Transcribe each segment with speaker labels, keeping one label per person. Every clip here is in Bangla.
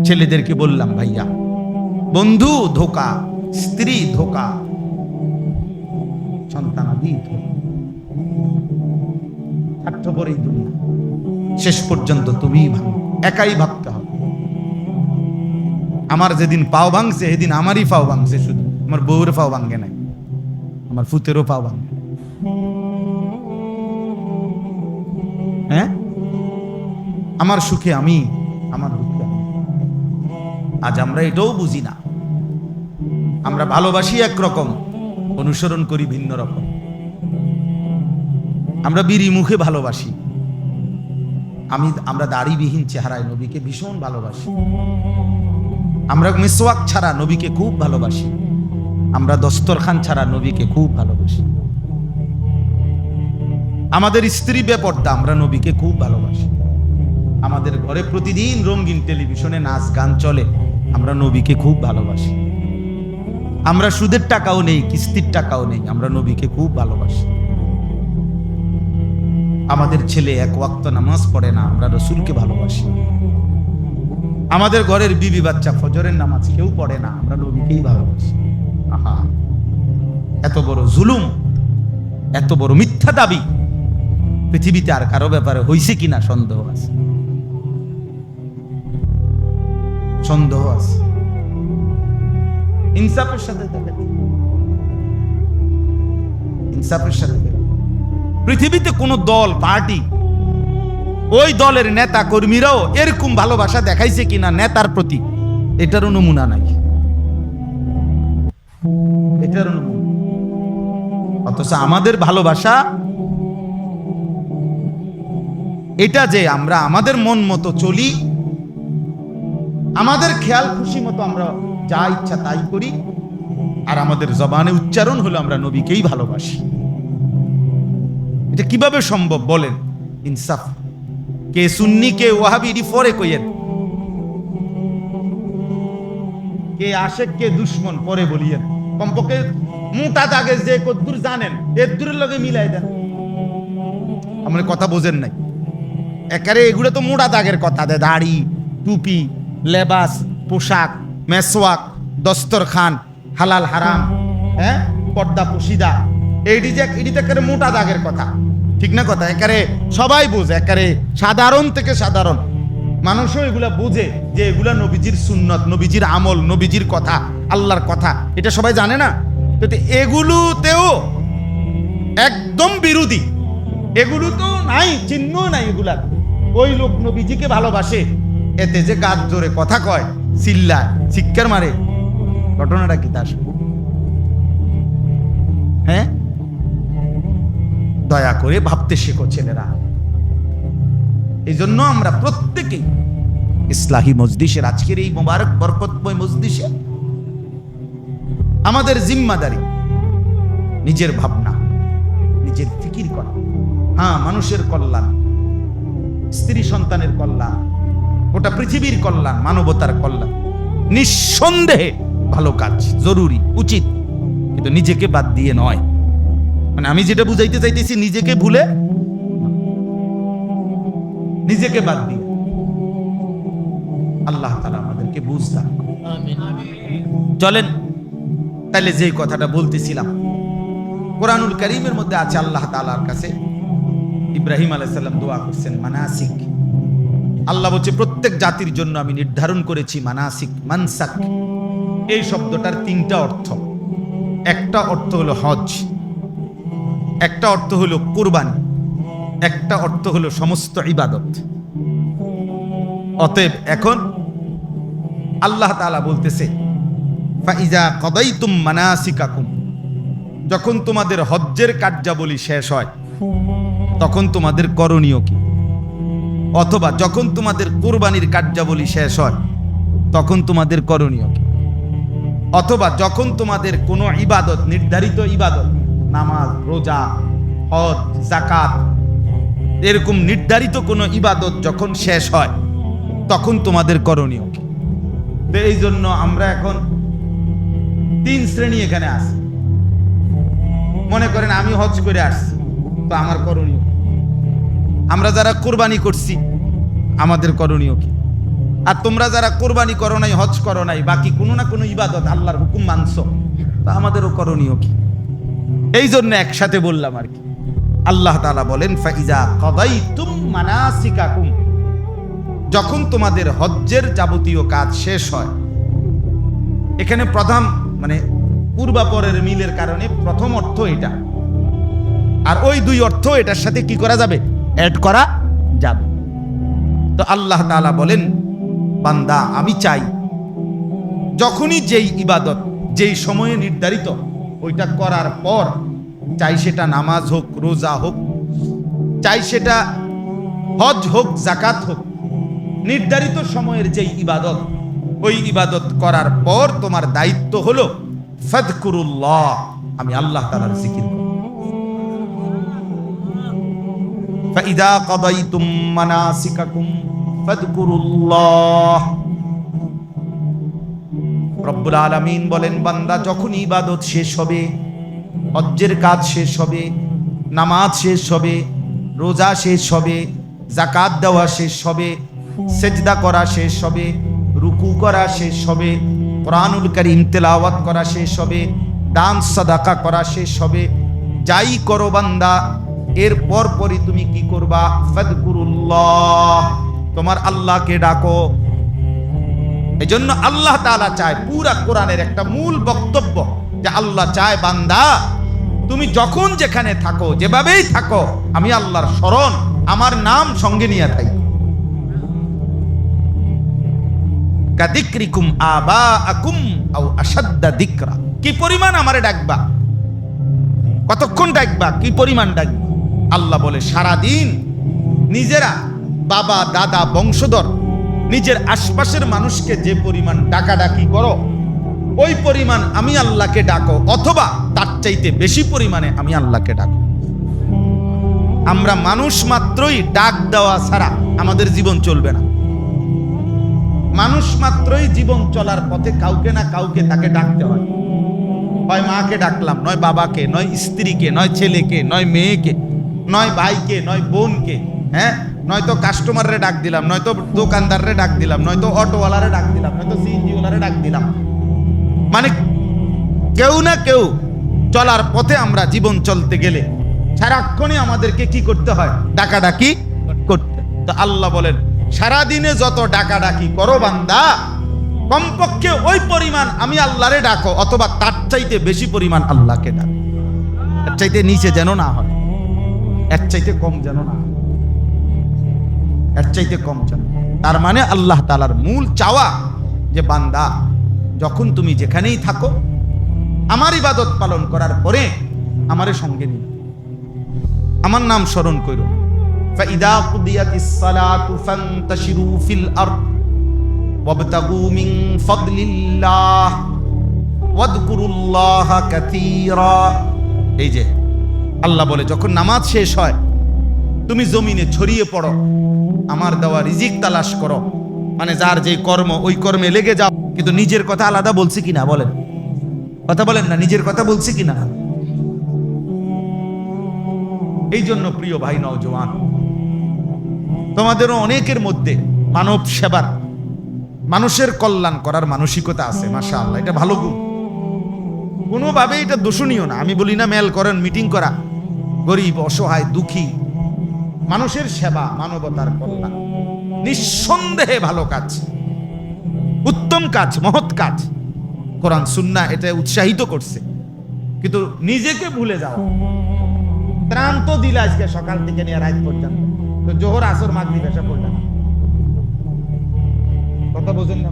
Speaker 1: ছেলেদেরকে বললাম, ভাইয়া, বন্ধু ধোকা, স্ত্রী ধোকা, সন্তানাদি ধোকা, স্বার্থপরই দুনিয়া, শেষ পর্যন্ত তুমিই ভালো, একাই ভাবতে হবে। আমার যেদিন পাও ভাঙছে সেদিন আমারই পাও ভাঙছে, শুধু আমার বউর পাও ভাঙে নাই, আমার ফুতেরও পাও ভাঙে। হ্যাঁ, আমার সুখে আমি, আমার দুঃখে আমি। আজ আমরা এটাও বুঝি না। আমরা ভালোবাসি একরকম, অনুসরণ করি ভিন্ন রকম। আমরা বিড়ি মুখে ভালোবাসি, আমরা দাড়িবিহীন চেহারায় নবীকে ভীষণ ভালোবাসি। আমরা মিসওয়াক ছাড়া নবীকে খুব ভালোবাসি, আমরা দস্তরখান ছাড়া নবীকে খুব ভালোবাসি। আমাদের স্ত্রী বেপর্দা, আমরা নবীকে খুব ভালোবাসি। আমাদের ঘরে প্রতিদিন রঙিন টেলিভিশনে নাচ গান চলে, আমরা নবীকে খুব ভালোবাসি। আমরা সুদের টাকাও নেই, কিস্তির টাকাও নেই, আমরা নবীকে খুব ভালোবাসি। আমাদের ছেলে এক ওয়াক্ত নামাজ পড়ে না, আমরা রসুলকে ভালোবাসি। আমাদের ঘরের বিবি বাচ্চা ফজরের নামাজ কেউ পড়ে না, আমরা নবীকেই ভালোবাসি। আহা, এত বড় জুলুম, এত বড় মিথ্যা দাবি পৃথিবীতে আর কারো ব্যাপারে হইছে কিনা সন্দেহ আছে, সন্দেহ আছে। ইনসাফের সাথে দেখেন, ইনসাফের সাথে দেখেন। পৃথিবীতে কোন দল, পার্টি, ওই দলের নেতা কর্মীরাও এরকম ভালোবাসা দেখাইছে কিনা নেতার প্রতি, এটারও নমুনা নাই, এটারও নমুনা। অথচ আমাদের ভালোবাসা এটা যে আমরা আমাদের মন মতো চলি, আমাদের খেয়াল খুশি মতো আমরা যা ইচ্ছা তাই করি, আর আমাদের জবানে উচ্চারণ হলো আমরা নবীকেই ভালোবাসি। এটা কিভাবে সম্ভব বলেন? ইনসাফ। কে সুন্নি কে ওয়াহাবি এটি পরে কইয়েন, কে আশেক কে দুশ্মন পরে বলিয়েন। কমপক্ষে মোটা দাগে যে কদ্দুর জানেন এর দূরের লগে মিলাই দেন। আমার কথা বোঝেন নাই? একারে এগুলো তো মোটা দাগের কথা, দে দাড়ি, টুপি, লেবাস, পোশাক, মেসওয়াক, দস্তরখান, হালাল হারাম, হ্যাঁ, পর্দা পুশিদা, এটি একারে মোটা দাগের কথা, ঠিক না কথা? একারে সবাই বোঝে, একারে সাধারণ থেকে সাধারণ মানুষও এগুলা বোঝে যে এগুলা নবীজির সুন্নত, নবীজির আমল, নবীজির কথা, আল্লাহর কথা, এটা সবাই জানে না? এগুলোতেও একদম বিরোধী, এগুলো তো নাই, চিহ্ন নাই এগুলা। ওই লোক নবীজিকে ভালোবাসে, এতে যে গাছ জোরে কথা কয়, চিল্লায়, চিৎকার মারে, ঘটনাটা কি তার? হ্যাঁ, দয়া করে ভাবতে শেখো ছেলেরা। এই জন্য আমরা প্রত্যেকেই ইসলাহি মজলিসের, আজকের এই মোবারক বরকতময় মজলিসে আমাদের জিম্মাদারি নিজের ভাবনা, নিজের ফিকির করা। হ্যাঁ, মানুষের কল্যাণ, স্ত্রী সন্তানের কল্যাণ, গোটা পৃথিবীর কল্যাণ, মানবতার কল্যাণ নিঃসন্দেহে ভালো কাজ, জরুরি, উচিত, কিন্তু নিজেকে বাদ দিয়ে নয়। মানে আমি যেটা বুঝাইতে চাইতেছি, নিজেকে ভুলে, নিজেকে বাদ দিয়ে। আল্লাহ তাআলা আমাদেরকে বুঝদান। চলেন তাহলে যে কথাটা বলতেছিলাম, কোরআনুল কারীমের মধ্যে আছে আল্লাহ তাআলার কাছে ইব্রাহিম আলাইহিস সালাম দোয়া করছেন মানাসিক। আল্লাহ বলছে প্রত্যেক জাতির জন্য আমি নির্ধারণ করেছি মানাসিক, মানসাক। এই শব্দটার তিনটা অর্থ। একটা অর্থ হলো হজ, একটা অর্থ হলো কুরবানি, একটা অর্থ হলো সমস্ত ইবাদত। অতএব এখন আল্লাহ তাআলা বলতেছে ফাইজা কদাইতুম মানাসিকাকুম, যখন তোমাদের হজ্জের কার্যাবলী শেষ হয় তখন তোমাদের করণীয় কি? অথবা যখন তোমাদের কুরবানির কার্যাবলী শেষ হয় তখন তোমাদের করণীয় কি? অথবা যখন তোমাদের কোনো ইবাদত, নির্ধারিত ইবাদত, নামাজ, রোজা, হজ, যাকাত, এরকম নির্ধারিত কোনো ইবাদত যখন শেষ হয় তখন তোমাদের করণীয় কি? তো এই জন্য আমরা এখন তিন শ্রেণী এখানে আছি। মনে করেন আমি হজ করে আসছি, তো আমার করণীয়। আমরা যারা কুরবানি করছি আমাদের করণীয় কি? আর তোমরা যারা কোরবানি করো নাই, হজ করো নাই, বাকি কোনো না কোনো ইবাদত আল্লাহর হুকুম মানছো, তা আমাদেরও করণীয় কি? এই জন্য একসাথে বললাম আর কি। আল্লাহ তাআলা বলেন ফাইজা কাদাইতুম মানাসিকাকুম, যখন তোমাদের হজ্জের যাবতীয় কাজ শেষ হয়। এখানে প্রথম মানে পূর্বাপরের মিলের কারণে প্রথম অর্থ এটা, আর ওই দুই অর্থ এটার সাথে কি করা যাবে? অ্যাড করা যাবে। তো আল্লাহ তাআলা বলেন বান্দা আমি চাই যখনই যেই ইবাদত যেই সময়ে নির্ধারিত ওইটা করার পর, চাই সেটা নামাজ হোক, রোজা হোক, চাই সেটা হজ হোক, যাকাত হোক, নির্ধারিত সময়ের যেই ইবাদত, ওই ইবাদত করার পর তোমার দায়িত্ব হলো ফাযকুরুল্লাহ, আমি আল্লাহ তাআলার জিকির করব। ফাইদা কাদাইতুম মানাসিকাকুম ফাযকুরুল্লাহ। রব্বুল আলামিন বলেন বান্দা যখন ইবাদত শেষ হবে, হজ্জের কাজ শেষ হবে, নামাজ শেষ হবে, রোজা শেষ হবে, যাকাত দেওয়া শেষ হবে, সেজদা করা শেষ হবে, রুকু করা শেষ হবে, কোরআনুল কারীম তেলাওয়াত করা শেষ হবে, দান সাদাকা করা শেষ হবে, যাই করো বান্দা এর পরই তুমি কি করবা? ফাযকুরুল্লাহ, তোমার আল্লাহকে ডাকো। এজন্য আল্লাহ তাআলা চায়, পুরা কোরআনের একটা মূল বক্তব্য যে আল্লাহ চায় বান্দা তুমি যখন যেখানে থাকো, যেভাবেই থাকো, আমি আল্লাহর স্মরণ, আমার নাম সঙ্গে নিয়ে থাকি। কাদিক্রিকুম আবাআকুম আও আশাদ্দা যিকরা, কি পরিমাণ আমারে ডাকবা, কতক্ষণ ডাকবা, কি পরিমাণ ডাকবা। আল্লাহ বলে সারা দিন নিজেরা, বাবা দাদা বংশধর, নিজের আশপাশের মানুষকে যে পরিমাণ ডাকাডাকি করো, ওই পরিমাণ আমি আল্লাহকে ডাকো, অথবা তার চাইতে বেশি পরিমাণে আমি আল্লাহকে ডাকো। আমরা মানুষ মাত্রই ডাক দেওয়া ছাড়া আমাদের জীবন চলবে না। মানুষ মাত্রই জীবন চলার পথে কাউকে না কাউকে তাকে ডাকতে হয়। হয় মাকে ডাকলাম, নয় বাবাকে, নয় স্ত্রীকে, নয় ছেলেকে, নয় মেয়েকে, নয় ভাইকে, নয় বোনকে, হ্যাঁ, নয়তো কাস্টমাররে ডাক দিলাম, নয়তো দোকানদাররে ডাক দিলাম, নয়তো অটোওয়ালারে ডাক দিলাম, নয়তো সিএনজিওয়ালারে ডাক দিলাম। মানে কেউ না কেউ চলার পথে আমরা জীবন চলতে গেলে সারাক্ষণই আমাদেরকে কি করতে হয়? ডাকাডাকি করতে। তো আল্লাহ বলেন সারাদিনে যত ডাকাডাকি করো বান্দা, কমপক্ষে ওই পরিমাণ আমি আল্লাহরে ডাকো, অথবা তার চাইতে বেশি পরিমাণ আল্লাহকে ডাকো। এর চাইতে নিচে যেন না হয়, এর চাইতে কম যেন না, এর চাইতে কম যেন। তার মানে আল্লাহ তাআলার মূল চাওয়া যে বান্দা যখন তুমি যেখানেই থাকো, আমার ইবাদত পালন করার পরে আমারে সঙ্গে নিও, আমার নাম স্মরণ করো। ফাইদা কুদিয়াতিস সালাতু ফান্তাশিরু ফিল আরদ ওয়াবতাগু মিন ফাদলিল্লাহ ওয়াযকুরুল্লাহা কাসীরা। এই যে আল্লাহ বলে যখন নামাজ শেষ হয়, তুমি জমিনে ছড়িয়ে পড়ো, আমার দেওয়া রিজিক তালাশ করো, মানে যার যে কর্ম ওই কর্মে লেগে যাও। কিন্তু নিজের কথা আলাদা বলছি কিনা বলেন, কথা বলেন না, নিজের কথা বলছি কিনা? এই জন্য প্রিয় ভাই নওজওয়ান, তোমাদেরও অনেকের মধ্যে মানব সেবার, মানুষের কল্যাণ করার মানসিকতা আছে, মাশাআল্লাহ, এটা ভালো গুণ, কোনোভাবে এটা দোষণীয় না। আমি বলি না মেল করেন, মিটিং করা, গরিব অসহায় দুঃখী মানুষের সেবা, মানবতার কল্যাণ নিঃসন্দেহে ভালো কাজ, উত্তম কাজ, মহৎ কাজ। কোরআন সুন্নাহ এটা উৎসাহিত করছে। কিন্তু নিজেকে ভুলে যাও। ত্রাণ তো দিলে আজকে সকাল থেকে নিয়ে রাত পর্যন্ত, তো জোহর আসর মাগরিব এসে পড়ল না, কথা বুঝেন না?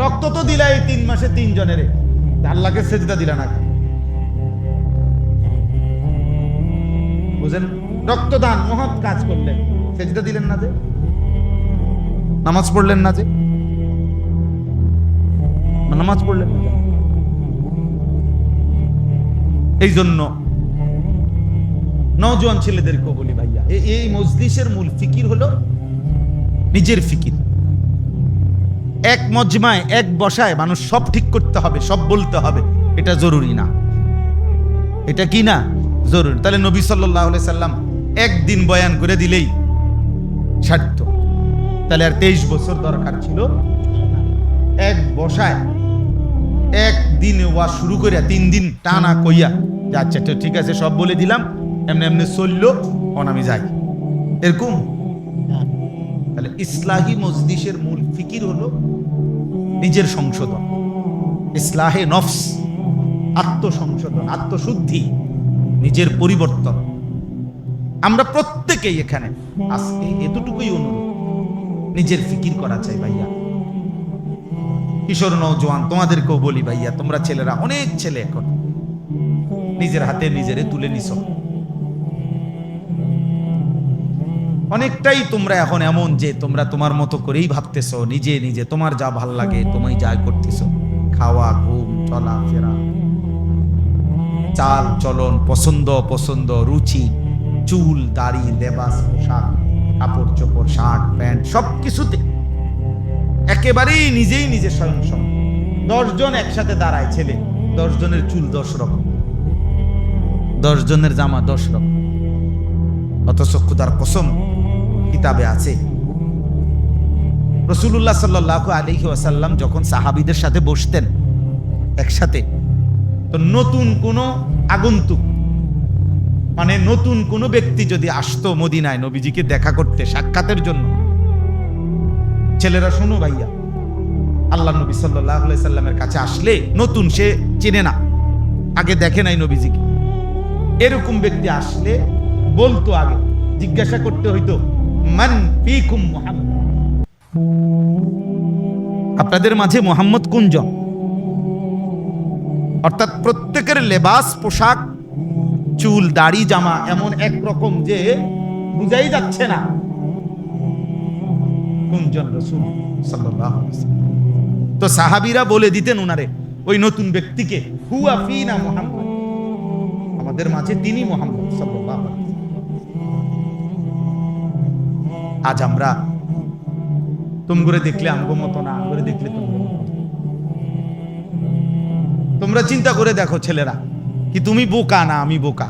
Speaker 1: রক্ত তো দিলা এই 3 মাসে 3 জনের, আল্লাহকে সেজদা দিলা না, বুঝেন? রক্তদান মহৎ কাজ করলেন, সেজদা দিলেন না যে, নামাজ পড়লেন না যে, নামাজ পড়লেন না। এই জন্য নওজোয়ান ছেলেদেরকে বলি ভাইয়া, এই মজলিসের মূল ফিকির হলো নিজের ফিকির। এক মজমায় এক বসায় মানুষ সব ঠিক করতে হবে, সব বলতে হবে, এটা জরুরি না। এটা কি না জরুরি? তাহলে নবী সাল্লাল্লাহু আলাইহি সাল্লাম একদিন বয়ান করে দিলেই সার্থক। তাহলে আর 23 বছর দরকার ছিল এক বসায় একদিন ওয়া শুরু করিয়া 3 দিন টানা কইয়া যে আচ্ছা ঠিক আছে সব বলে দিলাম, এমনি এমনি চললো, আমি যাই, এরকম। তাহলে ইসলাহি মজলিসের মূল ফিকির হলো নিজের সংশোধন, ইসলাহে নফস, আত্মসংশোধন, আত্মশুদ্ধি, নিজের পরিবর্তন। আমরা প্রত্যেকেই এখানে আজকে এতটুকুই অনুরোধ, নিজের ফিকির করা চাই ভাইয়া। কিশোর নওজোয়ান তোমাদেরকেও বলি ভাইয়া, তোমরা ছেলেরা, অনেক ছেলে এখন নিজের হাতে নিজেরে তুলে নিছ, অনেকটাই তোমরা এখন এমন যে তোমরা তোমার মতো করেই ভাবতেছো, নিজে নিজে তোমার যা ভাল লাগে তুমি যা করতেছো, খাওয়া, ঘুম, চলা ফেরা, চাল চলন, পছন্দ অপছন্দ, রুচি, চুল, দাড়ি, লেবাস, পোশাক, কাপড় চোপড়, শার্ট প্যান্ট, সবকিছুতে একেবারেই নিজেই নিজে স্বয়ং সম। 10 জন একসাথে দাঁড়ায় ছেলে, 10 জনের চুল 10 রকম, 10 জনের জামা 10 রকম। অথচ খুদার কসম কিতাবে আছে রাসূলুল্লাহ সাল্লাল্লাহু আলাইহি ওয়াসাল্লাম যখন সাহাবীদের সাথে বসতেন একসাথে, তো নতুন কোন আগন্তুক, মানে নতুন কোন ব্যক্তি যদি আসতো মদিনায় নবীজিকে দেখা করতে, সাক্ষাতের জন্য, ছেলেরা শোনো ভাইয়া, আল্লাহ নবী সাল্লাল্লাহু আলাইহি সাল্লামের কাছে আসলে নতুন, সে চেনে না, আগে দেখে নাই নবীজিকে, এরকম ব্যক্তি আসলে বলতো, আগে জিজ্ঞাসা করতে হইতো, মান ফিকুম মুহাম্মদ, আপনাদের মাঝে মুহাম্মদ কোনজন? অর্থাৎ প্রত্যেকের লেবাস, পোশাক, চুল, দাড়ি, জামা এমন একরকম যে বুঝাই যাচ্ছে না কোনজন রাসূল সাল্লাল্লাহু আলাইহি ওয়াসাল্লাম। তো সাহাবীরা বলে দিতেন উনারে, ওই নতুন ব্যক্তিকে, হুয়া ফিনা মুহাম্মদ, আমাদের মাঝে তিনি মুহাম্মদ সাল্লাল্লাহু আলাইহি ওয়াসাল্লাম। আজ আমরা তোমরা দেখলে আমগো মতো না, আমগরে দেখলে তোমরা চিন্তা করে দেখো ছেলেরা, কি তুমি বোকা না আমি বোকা?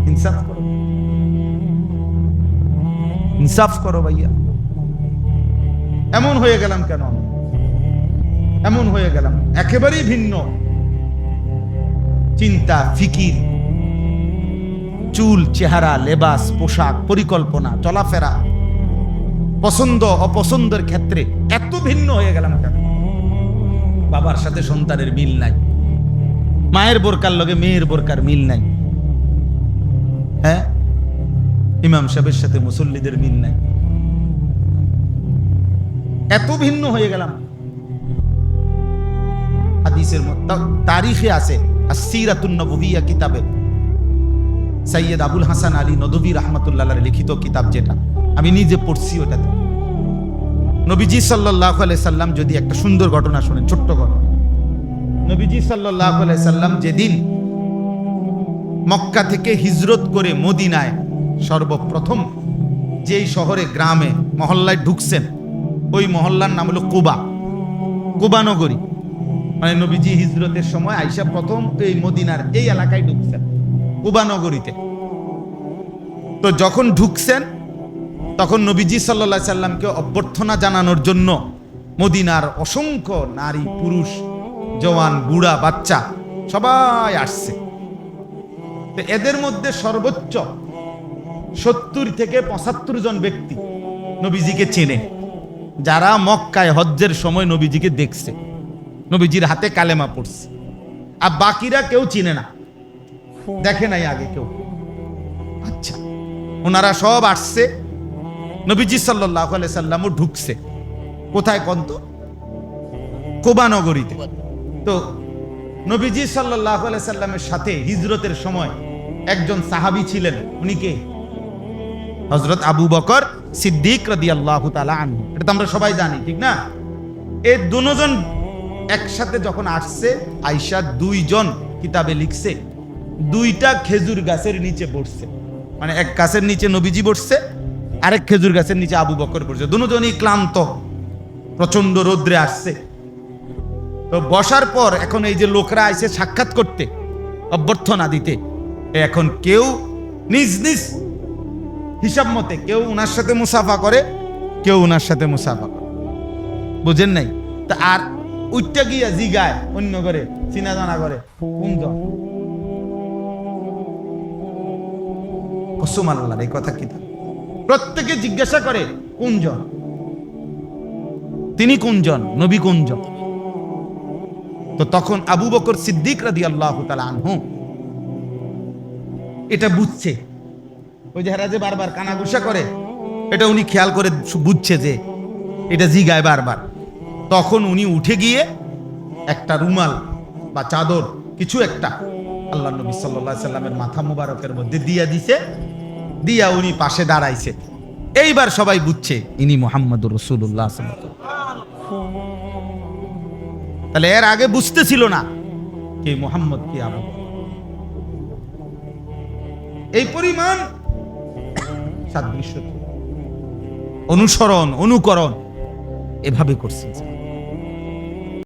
Speaker 1: ইনসাফ করো, ইনসাফ করো ভাইয়া। এমন হয়ে গেলাম কেন? এমন হয়ে গেলাম, একেবারেই ভিন্ন চিন্তা, ফিকির, চুল, চেহারা, লেবাস, পোশাক, পরিকল্পনা, চলাফেরা, পছন্দ অপছন্দের ক্ষেত্রে এত ভিন্ন হয়ে গেলাম কেন? বাবার সাথে সন্তানের মিল নাই, মায়ের বোরকার লগে মেয়ের বোরকার মিল নাই, হ্যাঁ, ইমাম সাহেবের সাথে মুসল্লিদের মিল নাই, এত ভিন্ন হয়ে গেলাম। হাদিসের তারিখে আছে, আসসিরাতুন নববিয়্যা কিতাবে সৈয়দ আবুল হাসান আলী নদভী রাহমাতুল্লাহ আলাইহি লিখিত কিতাব, যেটা আমি নিজে পড়ছি, ওটাতে নবীজি সাল্লাল্লাহু আলাইহি সাল্লাম, যদি একটা সুন্দর ঘটনা শুনেন, ছোট্ট ঘটনা। নবীজি সাল্লাল্লাহু আলাইহি সাল্লাম যেদিন মক্কা থেকে হিজরত করে মদিনায় সর্বপ্রথম যেই শহরে, গ্রামে, মহল্লায় ঢুকছেন, ওই মহল্লার নাম হলো কুবা, কুবা নগরী। মানে নবীজি হিজরতের সময় আইসা প্রথম এই মদিনার এই এলাকায় ঢুকছেন, কুবা নগরীতে। তো যখন ঢুকছেন তখন নবীজি সাল্লাল্লাহু আলাইহি সাল্লামকে অভ্যর্থনা জানানোর জন্য মদিনার অসংখ্য নারী, পুরুষ, জওয়ান, বুড়া, বাচ্চা সবাই আসছে। তো এদের মধ্যে সর্বোচ্চ 70 থেকে 75 জন ব্যক্তি নবীজিকে চেনে, যারা মক্কায় হজ্জের সময় নবীজিকে দেখছে, নবীজির হাতে কালেমা পড়ছে। আর বাকিরা কেউ চিনে না, দেখে নাই আগে কেউ। আচ্ছা, ওনারা সব আসছে, নবীজি সাল্লাল্লাহু আলাইহি সাল্লামও ঢুকছে কোথায় কন্ত? কুবা নগরীতে। তো নবীজি সাল্লাল্লাহু আলাইহি সাল্লামের সাথে হিজরতের সময় একজন সাহাবী ছিলেন, উনি কে? হযরত আবু বকর সিদ্দিক রাদিয়াল্লাহু তাআলা আনহু। এটা তো আমরা সবাই জানি, ঠিক না? এই দুজন একসাথে যখন আসছে, আয়েশা 2 জন কিতাবে লিখছে, 2টা খেজুর গাছের নিচে বসছে। মানে এক গাছের নিচে নবীজি বসছে, আরেক খেজুর গাছের নিচে আবু বকর বসছে। দুজনই ক্লান্ত, প্রচন্ড রোদ্রে আসছে। তো বসার পর এখন এই যে লোকরা আইছে সাক্ষাৎ করতে, অভ্যর্থনা দিতে, এখন কেউ নিজ নিজ হিসাব মতে, কেউ উনার সাথে মুসাফা করে, কেউ ওনার সাথে মুসাফা করে, বুঝেন নাই? তা আর উইটটা গিয়া জিগায় অন্য করে, চিনা জানা করে, কোনজন? কসম আল্লাহর, এই কথা কি? প্রত্যেকে জিজ্ঞাসা করে কোনজন, তিনি কোনজন, নবী কোনজন? তো তখন আবু বকর সিদ্দিক রাদিয়াল্লাহু তাআলা আনহু এটা বুঝছে, ওই যে যে বারবার কানাঘুষা করে, এটা উনি খেয়াল করে বুঝছে যে এটা জিগায় বারবার। তখন উনি উঠে গিয়ে একটা রুমাল বা চাদর কিছু একটা আল্লাহ নবী সাল্লাল্লাহু আলাইহি সাল্লামের মাথা মুবারকের মধ্যে দিয়া দিছে, দিয়া উনি পাশে দাঁড়াইছে। এইবার সবাই বুঝছে ইনি মুহাম্মদুর রাসূলুল্লাহ সাল্লাল্লাহু আলাইহি ওয়াসাল্লাম। তাহলে এর আগে বুঝতেছিল না কে মুহাম্মদ, কে আবু বকর। এই পরিমাণ সাদৃশ্য, অনুসরণ, অনুকরণ এভাবে করছে।